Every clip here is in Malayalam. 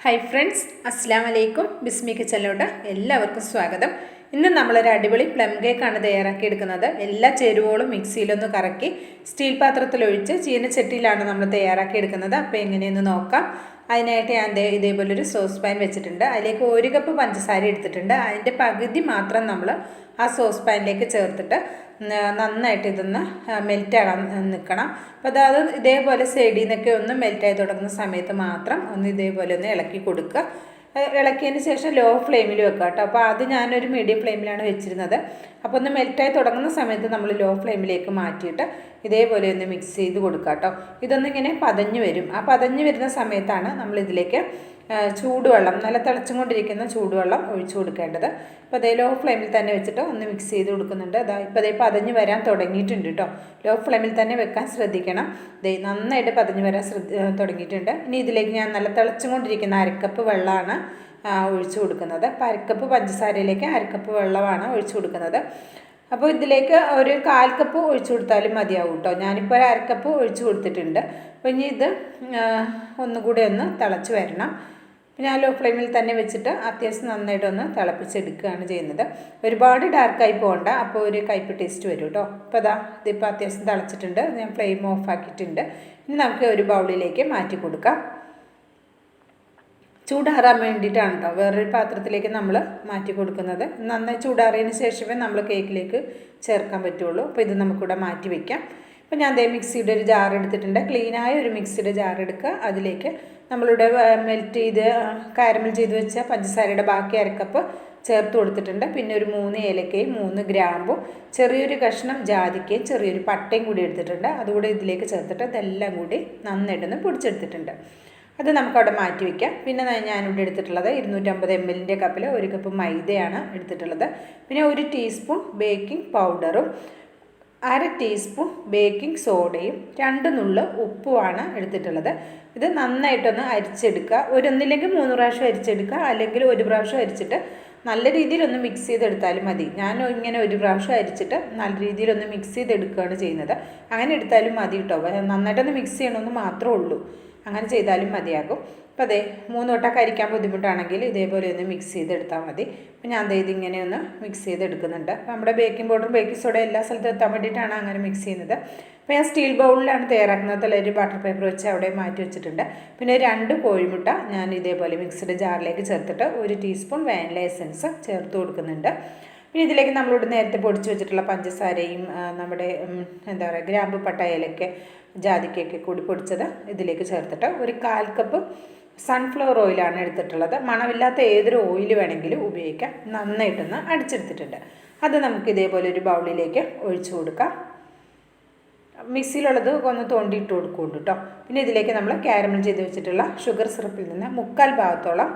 ഹായ് ഫ്രണ്ട്സ്, അസ്സലാമു അലൈക്കും. ബിസ്മി കിച്ചനിലോട്ട് എല്ലാവർക്കും സ്വാഗതം. ഇന്ന് നമ്മളൊരു അടിപൊളി പ്ലം കേക്കാണ് തയ്യാറാക്കിയെടുക്കുന്നത്. എല്ലാ ചേരുവകളും മിക്സിയിലൊന്ന് കറക്കി സ്റ്റീൽ പാത്രത്തിലൊഴിച്ച് ചീനച്ചട്ടിയിലാണ് നമ്മൾ തയ്യാറാക്കിയെടുക്കുന്നത്. അപ്പോൾ എങ്ങനെയെന്ന് നോക്കാം. അതിനായിട്ട് ഞാൻ ഇതേപോലൊരു സോസ് പാൻ വെച്ചിട്ടുണ്ട്. അതിലേക്ക് 1 കപ്പ് പഞ്ചസാര എടുത്തിട്ടുണ്ട്. അതിൻ്റെ പകുതി മാത്രം നമ്മൾ ആ സോസ് പാനിലേക്ക് ചേർത്തിട്ട് നന്നായിട്ട് ഇതൊന്ന് മെൽറ്റാകാൻ നിൽക്കണം. അപ്പോൾ അതായത് ഇതേപോലെ സൈഡിൽ നിന്നൊക്കെ ഒന്ന് മെൽറ്റായി തുടങ്ങുന്ന സമയത്ത് മാത്രം ഒന്ന് ഇതേപോലെ ഒന്ന് ഇളക്കി കൊടുക്കുക. ഇളക്കിയതിന് ശേഷം ലോ ഫ്ലെയിമിൽ വെക്കുക കേട്ടോ. അപ്പോൾ അത് ഞാനൊരു മീഡിയം ഫ്ലെയിമിലാണ് വെച്ചിരുന്നത്. അപ്പോൾ ഒന്ന് മെൽറ്റായി തുടങ്ങുന്ന സമയത്ത് നമ്മൾ ലോ ഫ്ലെയിമിലേക്ക് മാറ്റിയിട്ട് ഇതേപോലെ ഒന്ന് മിക്സ് ചെയ്ത് കൊടുക്കുക കേട്ടോ. ഇതൊന്നിങ്ങനെ പതഞ്ഞ് വരും. ആ പതഞ്ഞ് വരുന്ന സമയത്താണ് നമ്മളിതിലേക്ക് ചൂടുവെള്ളം, നല്ല തിളച്ചുകൊണ്ടിരിക്കുന്ന ചൂടുവെള്ളം ഒഴിച്ചു കൊടുക്കേണ്ടത്. അപ്പോൾ അതേ ലോ ഫ്ലെയിമിൽ തന്നെ വെച്ചിട്ട് ഒന്ന് മിക്സ് ചെയ്ത് കൊടുക്കുന്നുണ്ട്. ഇപ്പോൾ അതേ പതഞ്ഞ് വരാൻ തുടങ്ങിയിട്ടുണ്ട് കേട്ടോ. ലോ ഫ്ലെയിമിൽ തന്നെ വെക്കാൻ ശ്രദ്ധിക്കണം. നന്നായിട്ട് പതഞ്ഞ് വരാൻ തുടങ്ങിയിട്ടുണ്ട്. ഇനി ഇതിലേക്ക് ഞാൻ നല്ല തിളച്ചുകൊണ്ടിരിക്കുന്ന 1/2 കപ്പ് വെള്ളമാണ് ഒഴിച്ചു കൊടുക്കുന്നത്. അപ്പോൾ 1/2 കപ്പ് പഞ്ചസാരയിലേക്ക് 1/2 കപ്പ് വെള്ളമാണ് ഒഴിച്ചു കൊടുക്കുന്നത്. അപ്പോൾ ഇതിലേക്ക് ഒരു 1/4 കപ്പ് ഒഴിച്ചു കൊടുത്താലും മതിയാവും കേട്ടോ. ഞാനിപ്പോൾ ഒരു 1/2 കപ്പ് ഒഴിച്ചു കൊടുത്തിട്ടുണ്ട്. അപ്പോൾ ഇനി ഇത് ഒന്നുകൂടി ഒന്ന് തിളച്ച് വരണം. ഞാൻ ലോ ഫ്ലെയിമിൽ തന്നെ വെച്ചിട്ട് അത്യാവശ്യം നന്നായിട്ടൊന്ന് തിളപ്പിച്ചെടുക്കുകയാണ് ചെയ്യുന്നത്. ഒരുപാട് ഡാർക്കായി പോകണ്ട, അപ്പോൾ ഒരു കയ്പ്പ് ടേസ്റ്റ് വരും കേട്ടോ. അപ്പോൾ ഇതിപ്പോൾ അത്യാവശ്യം തിളച്ചിട്ടുണ്ട്. ഞാൻ ഫ്ലെയിം ഓഫ് ആക്കിയിട്ടുണ്ട്. ഇനി നമുക്ക് ഒരു ബൗളിലേക്ക് മാറ്റി കൊടുക്കാം. ചൂടാറാൻ വേണ്ടിയിട്ടാണ് കേട്ടോ വേറൊരു പാത്രത്തിലേക്ക് നമ്മൾ മാറ്റി കൊടുക്കുന്നത്. നന്നായി ചൂടാറിയതിന് ശേഷമേ നമ്മൾ കേക്കിലേക്ക് ചേർക്കാൻ പറ്റുള്ളൂ. അപ്പോൾ ഇത് നമുക്കിവിടെ മാറ്റി വയ്ക്കാം. അപ്പോൾ ഞാൻ മിക്സിയുടെ ഒരു ജാർ എടുത്തിട്ടുണ്ട്. ക്ലീനായ ഒരു മിക്സിയുടെ ജാർ എടുക്കുക. അതിലേക്ക് നമ്മളിവിടെ കാരമൽ ചെയ്ത് വെച്ച പഞ്ചസാരയുടെ ബാക്കി 1/2 കപ്പ് ചേർത്ത് കൊടുത്തിട്ടുണ്ട്. പിന്നെ ഒരു 3 ഏലക്കയും 3 ഗ്രാമ്പും ചെറിയൊരു കഷ്ണം ജാതിക്കയും ചെറിയൊരു പട്ടയും കൂടി എടുത്തിട്ടുണ്ട്. അതുകൂടി ഇതിലേക്ക് ചേർത്തിട്ട് ഇതെല്ലാം കൂടി നന്നായിട്ടൊന്ന് പൊടിച്ചെടുത്തിട്ടുണ്ട്. അത് നമുക്കവിടെ മാറ്റി വയ്ക്കാം. പിന്നെ ഞാനിവിടെ എടുത്തിട്ടുള്ളത് 250 ml കപ്പിൽ 1 കപ്പ് മൈദയാണ് എടുത്തിട്ടുള്ളത്. പിന്നെ 1 ടീസ്പൂൺ ബേക്കിംഗ് പൗഡറും 1/2 ടീസ്പൂൺ ബേക്കിംഗ് സോഡയും 2 നുള്ള് ഉപ്പുമാണ് എടുത്തിട്ടുള്ളത്. ഇത് നന്നായിട്ടൊന്ന് അരിച്ചെടുക്കുക. ഒന്നില്ലെങ്കിൽ 3 പ്രാവശ്യം അരിച്ചെടുക്കുക, അല്ലെങ്കിൽ 1 പ്രാവശ്യം അരിച്ചിട്ട് നല്ല രീതിയിലൊന്ന് മിക്സ് ചെയ്തെടുത്താലും മതി. ഞാൻ ഇങ്ങനെ 1 പ്രാവശ്യം അരിച്ചിട്ട് നല്ല രീതിയിലൊന്ന് മിക്സ് ചെയ്തെടുക്കുകയാണ് ചെയ്യുന്നത്. അങ്ങനെ എടുത്താലും മതി കേട്ടോ. നന്നായിട്ടൊന്ന് മിക്സ് ചെയ്യണമെന്ന് മാത്രമേ ഉള്ളൂ. അങ്ങനെ ചെയ്താലും മതിയാകും. അപ്പോൾ 3 വട്ടമൊക്കെ അരിക്കാൻ ബുദ്ധിമുട്ടാണെങ്കിൽ ഇതേപോലെ ഒന്ന് മിക്സ് ചെയ്തെടുത്താൽ മതി. അപ്പോൾ ഞാൻ ഇതിങ്ങനെ ഒന്ന് മിക്സ് ചെയ്തെടുക്കുന്നുണ്ട്. അപ്പോൾ നമ്മുടെ ബേക്കിംഗ് പൗഡറും ബേക്കിംഗ് സോഡ എല്ലാ സ്ഥലത്തും എത്താൻ വേണ്ടിയിട്ടാണ് അങ്ങനെ മിക്സ് ചെയ്യുന്നത്. അപ്പോൾ ഞാൻ സ്റ്റീൽ ബൗളിലാണ് തയ്യാറാക്കുന്നത്. ഒരു ബട്ടർ പേപ്പർ വെച്ച് അവിടെ മാറ്റി വെച്ചിട്ടുണ്ട്. പിന്നെ 2 കോഴിമുട്ട ഞാൻ ഇതേപോലെ മിക്സിയുടെ ജാറിലേക്ക് ചേർത്തിട്ട് 1 ടീസ്പൂൺ വാനില എസൻസ് ചേർത്ത് കൊടുക്കുന്നുണ്ട്. പിന്നെ ഇതിലേക്ക് നമ്മളിവിടെ നേരത്തെ പൊടിച്ച് വെച്ചിട്ടുള്ള പഞ്ചസാരയും നമ്മുടെ ഗ്രാമ്പു, പട്ട, ഏലക്ക, ജാതിക്കയൊക്കെ കൂടി പൊടിച്ചത് ഇതിലേക്ക് ചേർത്തിട്ട് ഒരു 1/4 കപ്പ് സൺഫ്ലവർ ഓയിലാണ് എടുത്തിട്ടുള്ളത്. മണമില്ലാത്ത ഏതൊരു ഓയിൽ വേണമെങ്കിലും ഉപയോഗിക്കാം. നന്നായിട്ടൊന്ന് അടിച്ചെടുത്തിട്ടുണ്ട്. അത് നമുക്ക് ഇതേപോലെ ഒരു ബൗളിലേക്ക് ഒഴിച്ചു കൊടുക്കാം. മിക്സിയിലുള്ളത് ഒന്ന് തോണ്ടിയിട്ട് കൊടുക്കുന്നുണ്ട് കേട്ടോ. പിന്നെ ഇതിലേക്ക് നമ്മൾ കാരമൽ ചെയ്ത് വെച്ചിട്ടുള്ള ഷുഗർ സിറപ്പിൽ നിന്ന് 1/4 ഭാഗത്തോളം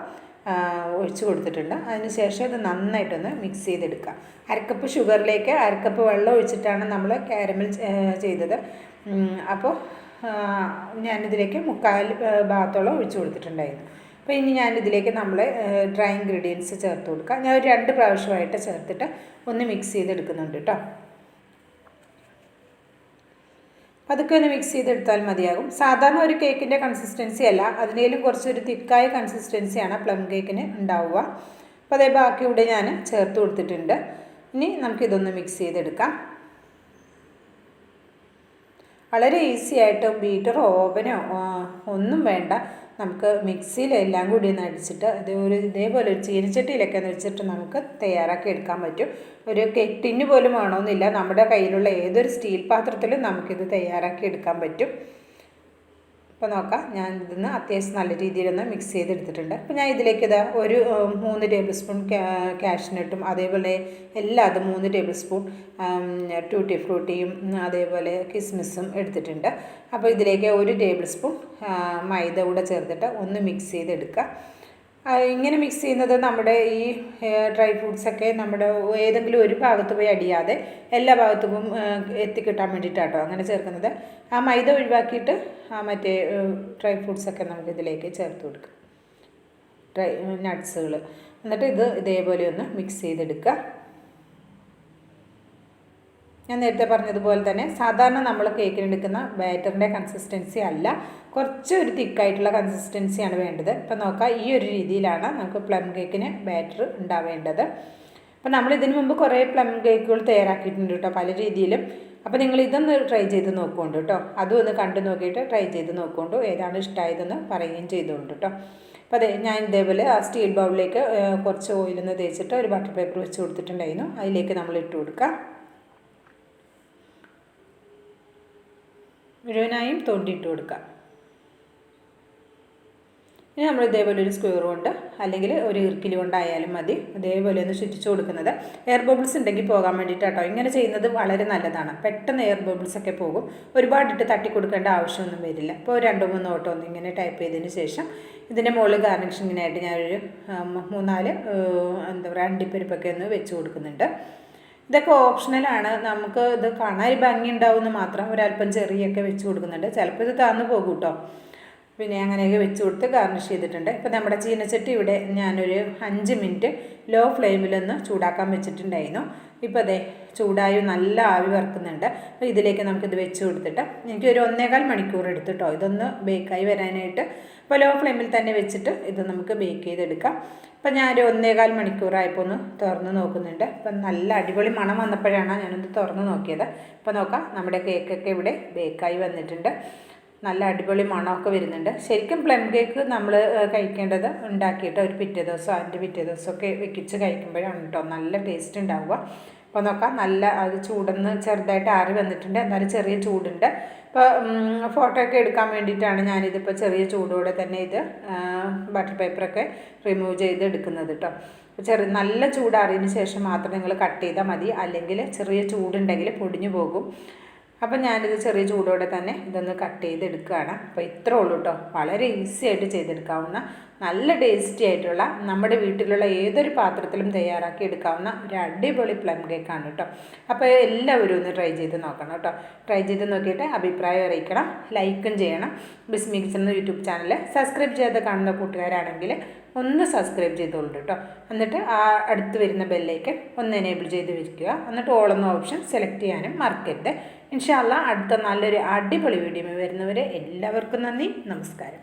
ഒഴിച്ച് കൊടുത്തിട്ടുണ്ട്. അതിനുശേഷം ഇത് നന്നായിട്ടൊന്ന് മിക്സ് ചെയ്തെടുക്കുക. 1/2 കപ്പ് ഷുഗറിലേക്ക് 1/2 കപ്പ് വെള്ളം ഒഴിച്ചിട്ടാണ് നമ്മൾ കാരമൽ ചെയ്തത്. അപ്പോൾ ഞാനിതിലേക്ക് 1/4 ഭാഗത്തോളം ഒഴിച്ച് കൊടുത്തിട്ടുണ്ടായിരുന്നു. അപ്പോൾ ഇനി ഞാനിതിലേക്ക് നമ്മൾ ഡ്രൈ ഇൻഗ്രീഡിയൻസ് ചേർത്ത് കൊടുക്കുക. ഞാൻ ഒരു 2 പ്രാവശ്യമായിട്ട് ചേർത്തിട്ട് ഒന്ന് മിക്സ് ചെയ്തെടുക്കുന്നുണ്ട് കേട്ടോ. അതൊക്കെ ഒന്ന് മിക്സ് ചെയ്തെടുത്താൽ മതിയാകും. സാധാരണ ഒരു കേക്കിൻ്റെ കൺസിസ്റ്റൻസി അല്ല, അതിനേലും കുറച്ചൊരു തിക്കായ കൺസിസ്റ്റൻസിയാണ് പ്ലം കേക്കിന് ഉണ്ടാവുക. അപ്പോൾ അതേ ബാക്കി ഇവിടെ ഞാൻ ചേർത്ത് കൊടുത്തിട്ടുണ്ട്. ഇനി നമുക്കിതൊന്ന് മിക്സ് ചെയ്തെടുക്കാം. വളരെ ഈസി ആയിട്ട് ബീറ്ററോ ഓവനോ ഒന്നും വേണ്ട. നമുക്ക് മിക്സിയിൽ എല്ലാം കൂടി ഒന്ന് അടിച്ചിട്ട് ഇതേപോലെ ഒരു ചീനച്ചട്ടിയിലൊക്കെ ഒന്ന് വെച്ചിട്ട് നമുക്ക് തയ്യാറാക്കി എടുക്കാൻ പറ്റും. ഒരു കേക്ക് ടിന്ന് പോലും വേണമെന്നില്ല. നമ്മുടെ കയ്യിലുള്ള ഏതൊരു സ്റ്റീൽ പാത്രത്തിലും നമുക്കിത് തയ്യാറാക്കി എടുക്കാൻ പറ്റും. അപ്പോൾ നോക്കാം, ഞാൻ ഇതിന്ന് അത്യാവശ്യം നല്ല രീതിയിലൊന്ന് മിക്സ് ചെയ്തെടുത്തിട്ടുണ്ട്. അപ്പോൾ ഞാൻ ഇതിലേക്ക് ഒരു 3 ടേബിൾ സ്പൂൺ കാഷ്നട്ടും അതേപോലെ എല്ലാതും 3 ടേബിൾ സ്പൂൺ ടൂട്ടി ഫ്രൂട്ടിയും അതേപോലെ കിസ്മിസും എടുത്തിട്ടുണ്ട്. അപ്പോൾ ഇതിലേക്ക് 1 ടേബിൾ സ്പൂൺ മൈദ കൂടെ ചേർത്തിട്ട് ഒന്ന് മിക്സ് ചെയ്തെടുക്കുക. ഇങ്ങനെ മിക്സ് ചെയ്യുന്നത് നമ്മുടെ ഈ ഡ്രൈ ഫ്രൂട്ട്സൊക്കെ നമ്മുടെ ഏതെങ്കിലും ഒരു ഭാഗത്ത് പോയി അടിയാതെ എല്ലാ ഭാഗത്തും എത്തിക്കിട്ടാൻ വേണ്ടിയിട്ടാട്ടോ അങ്ങനെ ചേർക്കുന്നത്. ആ മൈദ ഒഴിവാക്കിയിട്ട് മറ്റേ ഡ്രൈ ഫ്രൂട്ട്സൊക്കെ നമുക്കിതിലേക്ക് ചേർത്ത് കൊടുക്കാം, നട്ട്സുകൾ. എന്നിട്ട് ഇതേപോലെ ഒന്ന് മിക്സ് ചെയ്തെടുക്കുക. ഞാൻ നേരത്തെ പറഞ്ഞതുപോലെ തന്നെ സാധാരണ നമ്മൾ കേക്കിന് എടുക്കുന്ന ബാറ്ററിൻ്റെ കൺസിസ്റ്റൻസി അല്ല, കുറച്ച് ഒരു തിക്കായിട്ടുള്ള കൺസിസ്റ്റൻസിയാണ് വേണ്ടത്. ഇപ്പം നോക്കാം, ഈ ഒരു രീതിയിലാണ് നമുക്ക് പ്ലം കേക്കിന് ബാറ്റർ ഉണ്ടാവേണ്ടത്. അപ്പോൾ നമ്മൾ ഇതിനു മുമ്പ് കുറേ പ്ലം കേക്കുകൾ തയ്യാറാക്കിയിട്ടുണ്ട് കേട്ടോ, പല രീതിയിലും. അപ്പോൾ നിങ്ങൾ ഇതൊന്ന് ട്രൈ ചെയ്ത് നോക്കുന്നുണ്ട് കേട്ടോ, അതും ഒന്ന് കണ്ടു നോക്കിയിട്ട് ട്രൈ ചെയ്ത് നോക്കുന്നുണ്ടോ, ഏതാണ് ഇഷ്ടമായതെന്ന് പറയുകയും ചെയ്തുകൊണ്ട് കേട്ടോ. അപ്പോൾ അതെ, ഞാൻ ഇതേപോലെ ആ സ്റ്റീൽ ബൗളിലേക്ക് കുറച്ച് ഓയിലൊന്ന് തേച്ചിട്ട് ഒരു ബട്ടർ പേപ്പർ വെച്ച് കൊടുത്തിട്ടുണ്ടായിരുന്നു. അതിലേക്ക് നമ്മൾ ഇട്ട് കൊടുക്കാം. മുഴുവനായും തോണ്ടിയിട്ട് കൊടുക്കാം. ഇനി നമ്മൾ ഇതേപോലെ ഒരു സ്ക്വയർ കൊണ്ട് അല്ലെങ്കിൽ ഒരു ഇർക്കിലി കൊണ്ടായാലും മതി ഇതേപോലെ ഒന്ന് ചുറ്റിച്ചു കൊടുക്കുന്നത്. എയർ ബബിൾസ് ഉണ്ടെങ്കിൽ പോകാൻ വേണ്ടിയിട്ട് കേട്ടോ. ഇങ്ങനെ ചെയ്യുന്നത് വളരെ നല്ലതാണ്. പെട്ടെന്ന് എയർ ബബിൾസ് ഒക്കെ പോകും. ഒരുപാടിട്ട് തട്ടി കൊടുക്കേണ്ട ആവശ്യമൊന്നും വരില്ല. ഇപ്പോൾ 2-3 ഓട്ടം ഒന്ന് ഇങ്ങനെ ടൈപ്പ് ചെയ്തതിന് ശേഷം ഇതിൻ്റെ മുകളിൽ ഗാർണിഷിങ്ങിനായിട്ട് ഞാനൊരു 3-4 എന്താ പറയുക അണ്ടിപ്പരിപ്പൊക്കെ ഒന്ന് വെച്ച് കൊടുക്കുന്നുണ്ട്. ഇതൊക്കെ ഓപ്ഷണലാണ്. നമുക്ക് ഇത് കാണാൻ ഒരു ഭംഗി ഉണ്ടാവുമെന്ന് മാത്രം ഒരല്പം ചെറിയൊക്കെ വെച്ച് കൊടുക്കുന്നുണ്ട്. ചിലപ്പോൾ ഇത് താന്നു പോകും കേട്ടോ. പിന്നെ അങ്ങനെയൊക്കെ വെച്ച് കൊടുത്ത് ഗാർണിഷ് ചെയ്തിട്ടുണ്ട്. ഇപ്പോൾ നമ്മുടെ ചീനച്ചട്ടി ഇവിടെ ഞാനൊരു 5 മിനിറ്റ് ലോ ഫ്ലെയിമിലൊന്ന് ചൂടാക്കാൻ വെച്ചിട്ടുണ്ടായിരുന്നു. ഇപ്പോൾ അതെ ചൂടായി നല്ല ആവി വറുക്കുന്നുണ്ട്. അപ്പോൾ ഇതിലേക്ക് നമുക്കിത് വെച്ച് കൊടുത്തിട്ട് എനിക്കൊരു 1.25 മണിക്കൂർ എടുത്തിട്ടോ ഇതൊന്ന് ബേക്കായി വരാനായിട്ട്. അപ്പോൾ ലോ ഫ്ലെയിമിൽ തന്നെ വെച്ചിട്ട് ഇത് നമുക്ക് ബേക്ക് ചെയ്തെടുക്കാം. അപ്പോൾ ഞാനൊരു 1.25 മണിക്കൂറായപ്പോൾ ഒന്ന് തുറന്ന് നോക്കുന്നുണ്ട്. അപ്പം നല്ല അടിപൊളി മണം വന്നപ്പോഴാണ് ഞാനൊന്ന് തുറന്ന് നോക്കിയത്. അപ്പോൾ നോക്കാം, നമ്മുടെ കേക്കൊക്കെ ഇവിടെ ബേക്കായി വന്നിട്ടുണ്ട്. നല്ല അടിപൊളി മണമൊക്കെ വരുന്നുണ്ട്. ശരിക്കും പ്ലം കേക്ക് നമ്മൾ കഴിക്കേണ്ടത് ഉണ്ടാക്കിയിട്ട് ഒരു പിറ്റേ ദിവസം അതിൻ്റെ പിറ്റേ ദിവസമൊക്കെ വെക്കിച്ച് കഴിക്കുമ്പോഴാണ് കേട്ടോ നല്ല ടേസ്റ്റ് ഉണ്ടാവുക. അപ്പോൾ നോക്കാം, നല്ല അത് ചൂടൊന്ന് ചെറുതായിട്ട് ആറി വന്നിട്ടുണ്ട്, എന്നാലും ചെറിയ ചൂടുണ്ട്. ഇപ്പോൾ ഫോട്ടോ ഒക്കെ എടുക്കാൻ വേണ്ടിയിട്ടാണ് ഞാനിതിപ്പോൾ ചെറിയ ചൂടോടെ തന്നെ ഇത് ബട്ടർ പേപ്പറൊക്കെ റിമൂവ് ചെയ്ത് എടുക്കുന്നത് കേട്ടോ. നല്ല ചൂടാറിയതിന് ശേഷം മാത്രം നിങ്ങൾ കട്ട് ചെയ്താൽ മതി, അല്ലെങ്കിൽ ചെറിയ ചൂടുണ്ടെങ്കിൽ പൊടിഞ്ഞു പോകും. അപ്പം ഞാനിത് ചെറിയ ചൂടോടെ തന്നെ ഇതൊന്ന് കട്ട് ചെയ്തെടുക്കുകയാണ്. അപ്പോൾ ഇത്രേ ഉള്ളൂ കേട്ടോ, വളരെ ഈസി ആയിട്ട് ചെയ്തെടുക്കാവുന്ന നല്ല ടേസ്റ്റി ആയിട്ടുള്ള നമ്മുടെ വീട്ടിലുള്ള ഏതൊരു പാത്രത്തിലും തയ്യാറാക്കി എടുക്കാവുന്ന ഒരു അടിപൊളി പ്ലം കേക്കാണ് കേട്ടോ. അപ്പോൾ എല്ലാവരും ഒന്ന് ട്രൈ ചെയ്ത് നോക്കണം കേട്ടോ. ട്രൈ ചെയ്ത് നോക്കിയിട്ട് അഭിപ്രായം അറിയിക്കണം, ലൈക്കും ചെയ്യണം. ബിസ്മി കിച്ചൻ എന്ന യൂട്യൂബ് ചാനൽ സബ്സ്ക്രൈബ് ചെയ്ത് കാണുന്ന കൂട്ടുകാരാണെങ്കിൽ ഒന്ന് സബ്സ്ക്രൈബ് ചെയ്തോളൂ കേട്ടോ. എന്നിട്ട് ആ അടുത്ത് വരുന്ന ബെല്ലേക്ക് ഒന്ന് എനേബിൾ ചെയ്ത് വെക്കുക. എന്നിട്ട് ഓൾ എന്ന ഓപ്ഷൻ സെലക്ട് ചെയ്യാനും മറക്കരുത്. ഇൻഷാ അല്ലാഹ് അടുത്ത നല്ലൊരു അടിപൊളി വീഡിയോ വരുന്നവരെ എല്ലാവർക്കും നന്ദി, നമസ്കാരം.